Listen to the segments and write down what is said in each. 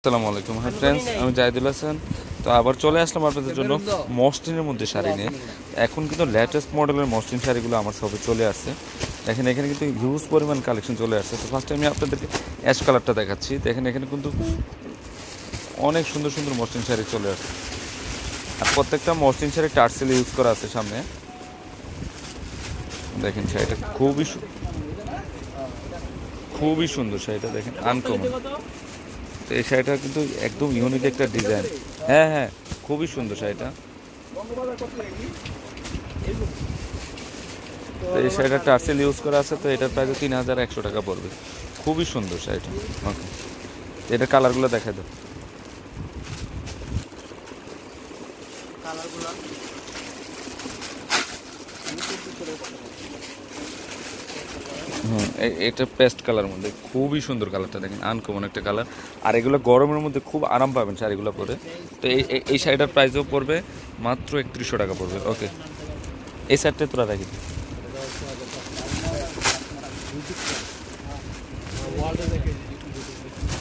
আসসালামু আলাইকুম। Hi friends, আমি জাহিদুল হাসান। তো আবার চলে আসলাম আপনাদের জন্য মসলিনের মধ্যে শাড়ি নিয়ে। এখন কিন্তু লেটেস্ট মডেলের মসলিন শাড়িগুলো আমার সবে চলে আসছে। দেখেন এখানে কিন্তু হিউজ পরিমাণ কালেকশন চলে আসছে। তো ফার্স্টে আমি আপনাদেরকে অ্যাশ কালারটা দেখাচ্ছি। দেখেন এখানে কিন্তু অনেক সুন্দর সুন্দর মসলিন শাড়ি চলে আসছে। আর প্রত্যেকটা মসলিন শাড়ি টার্সেল ইউজ করা আছে সামনে। দেখেন শাড়িটা খুবই সুন্দর শাড়িটা, দেখেন আনকমন। তো এই শাড়িটা কিন্তু একদম ইউনিক একটা ডিজাইন। হ্যাঁ হ্যাঁ, খুবই সুন্দর শাড়িটা। তো এই শাড়িটা টার্সেল ইউজ করা আছে। তো এটার প্রাইস 3100 টাকা পড়বে। খুবই সুন্দর শাড়িটা। ওকে, এটা কালারগুলো দেখা দাও। এটা পেস্ট কালার মধ্যে খুবই সুন্দর কালারটা, দেখেন আনকমন একটা কালার। আর এগুলো গরমের মধ্যে খুব আরাম পাবেন শাড়িগুলো পরে। তো এই শাড়িটার প্রাইসও পড়বে মাত্র 3100 টাকা পড়বে। ওকে, এই শাড়িটা তোরা রাখি।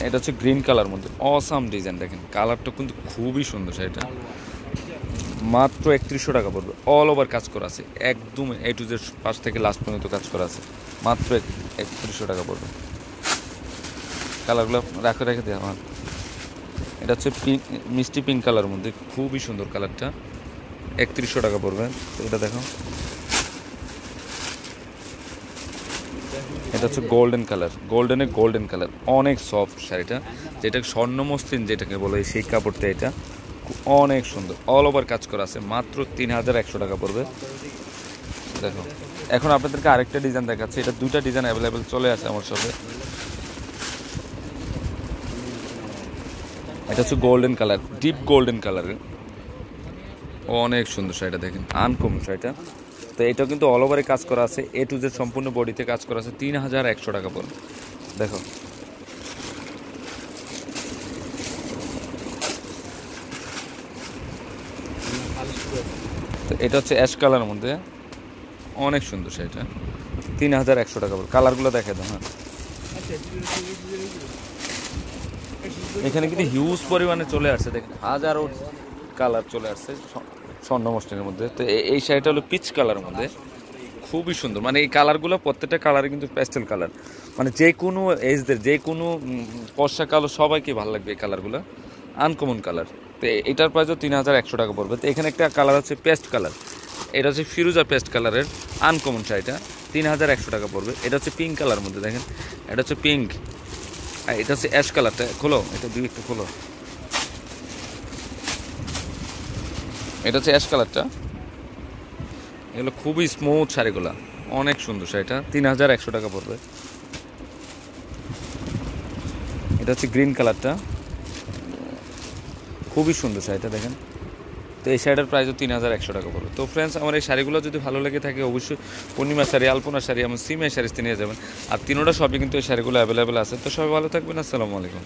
এটা হচ্ছে গ্রিন কালার মধ্যে অসাম ডিজাইন, দেখেন কালারটা কিন্তু খুবই সুন্দর। শাড়িটা মাত্র 3100 টাকা পড়বে। অল ওভার কাজ করা আছে, একদম এ টু জেড পাশ থেকে লাস্ট পর্যন্ত কাজ করা আছে। মাত্র 3100 টাকা পড়বে। কালারগুলো রেখে দেওয়া আমার। এটা হচ্ছে পিঙ্ক, মিষ্টি পিঙ্ক কালার মধ্যে খুবই সুন্দর কালারটা। 3100 টাকা পড়বে। তো এটা দেখো, এটা হচ্ছে গোল্ডেন কালার, গোল্ডেন কালার, অনেক সফট শাড়িটা। যেটা স্বর্ণ মসলিন যেটাকে বলে সেই কাপড়টা, এটা অনেক সুন্দর। অল ওভার কাজ করা আছে, মাত্র 3100 টাকা পড়বে। দেখো এখন আপনাদেরকে আরেকটা ডিজাইন দেখাচ্ছি। এটা দুইটা ডিজাইন অ্যাভেলেবেল চলে আসে আমার শপে। এটা হচ্ছে গোল্ডেন কালার, ডিপ গোল্ডেন কালারের, অনেক সুন্দর শাড়িটা, দেখেন আনকমন শাড়িটা। তো এটাও কিন্তু অল ওভারে কাজ করা আছে, এ টু জেড সম্পূর্ণ বডিতে কাজ করা আছে। 3100 টাকা পড়বে। দেখো তো এটা হচ্ছে অ্যাশ কালারের মধ্যে, অনেক সুন্দর শাড়িটা। 3100 টাকা পড়বে। কালারগুলো দেখে দাও। হ্যাঁ, এখানে কিন্তু হিউজ পরিমাণে চলে আসছে, দেখেন হাজারো কালার চলে আসছে স্বর্ণ মসলিনের মধ্যে। তো এই শাড়িটা হলো পিচ কালারের মধ্যে, খুবই সুন্দর। মানে এই কালারগুলো প্রত্যেকটা কালারে কিন্তু প্যাস্টেল কালার, মানে যে কোনো এজদের, যে কোনো ফর্সা কালো সবাইকে ভালো লাগবে এই কালারগুলো, আনকমন কালার। তো এটার প্রাইসও 3100 টাকা পড়বে। তো এখানে একটা কালার হচ্ছে পেস্ট কালার, এটা হচ্ছে ফিরোজা পেস্ট কালারের আনকমন শাড়িটা, 3100 টাকা পড়বে। এটা হচ্ছে পিঙ্ক কালার মধ্যে, দেখেন এটা হচ্ছে পিঙ্ক। আর এটা হচ্ছে অ্যাশ কালারটা, খোলো এটা দুই একটু খোলো। এটা হচ্ছে অ্যাশ কালারটা। এগুলো খুবই স্মুথ শাড়িগুলো, অনেক সুন্দর শাড়িটা। 3100 টাকা পড়বে। এটা হচ্ছে গ্রিন কালারটা, খুবই সুন্দর শাড়িটা, দেখেন। তো এই শাড়িটার প্রাইসও 3100 টাকা পড়বে। তো ফ্রেন্ডস, আমার এই শাড়িগুলো যদি ভালো লেগে থাকে অবশ্যই পূর্ণিমা শাড়ি, আলপনা শাড়ি, আমার সিমের শাড়ি নিয়ে যাবেন। আর তিনোটা সবই কিন্তু এই শাড়িগুলো অ্যাভেলেবেল আছে। তো সবাই ভালো থাকবেন। আসসালামু আলাইকুম।